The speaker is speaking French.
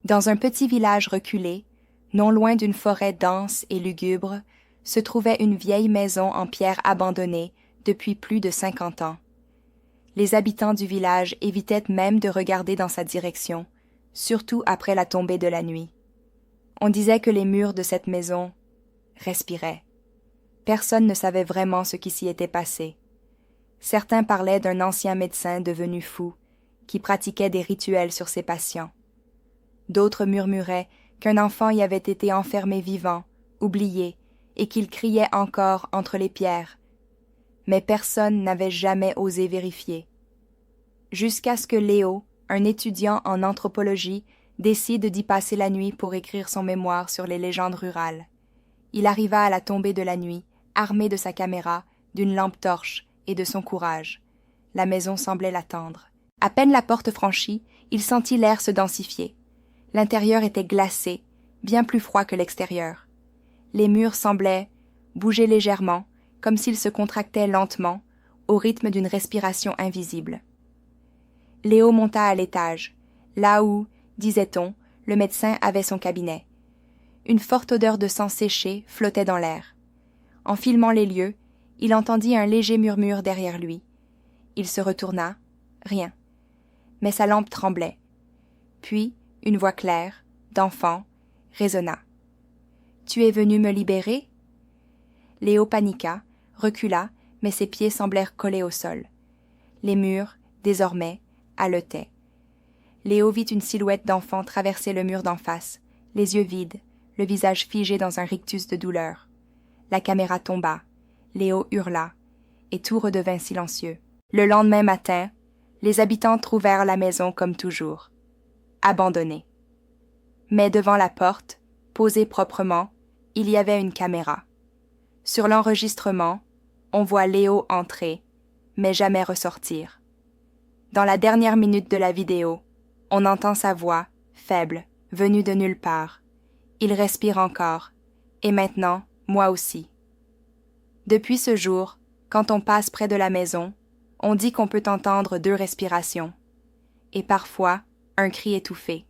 Dans un petit village reculé, non loin d'une forêt dense et lugubre, se trouvait une vieille maison en pierre abandonnée depuis plus de 50 ans. Les habitants du village évitaient même de regarder dans sa direction, surtout après la tombée de la nuit. On disait que les murs de cette maison respiraient. Personne ne savait vraiment ce qui s'y était passé. Certains parlaient d'un ancien médecin devenu fou, qui pratiquait des rituels sur ses patients. D'autres murmuraient qu'un enfant y avait été enfermé vivant, oublié, et qu'il criait encore entre les pierres. Mais personne n'avait jamais osé vérifier. Jusqu'à ce que Léo, un étudiant en anthropologie, décide d'y passer la nuit pour écrire son mémoire sur les légendes rurales. Il arriva à la tombée de la nuit, armé de sa caméra, d'une lampe torche et de son courage. La maison semblait l'attendre. À peine la porte franchie, il sentit l'air se densifier. L'intérieur était glacé, bien plus froid que l'extérieur. Les murs semblaient bouger légèrement, comme s'ils se contractaient lentement, au rythme d'une respiration invisible. Léo monta à l'étage, là où, disait-on, le médecin avait son cabinet. Une forte odeur de sang séché flottait dans l'air. En filmant les lieux, il entendit un léger murmure derrière lui. Il se retourna, rien. Mais sa lampe tremblait. Puis, une voix claire, d'enfant, résonna. « Tu es venu me libérer ?» Léo paniqua, recula, mais ses pieds semblèrent collés au sol. Les murs, désormais, haletaient. Léo vit une silhouette d'enfant traverser le mur d'en face, les yeux vides, le visage figé dans un rictus de douleur. La caméra tomba, Léo hurla, et tout redevint silencieux. Le lendemain matin, les habitants trouvèrent la maison comme toujours, abandonnée. Mais devant la porte, posée proprement, il y avait une caméra. Sur l'enregistrement, on voit Léo entrer, mais jamais ressortir. Dans la dernière minute de la vidéo, on entend sa voix, faible, venue de nulle part. Il respire encore, et maintenant, moi aussi. Depuis ce jour, quand on passe près de la maison, on dit qu'on peut entendre 2 respirations, et parfois un cri étouffé.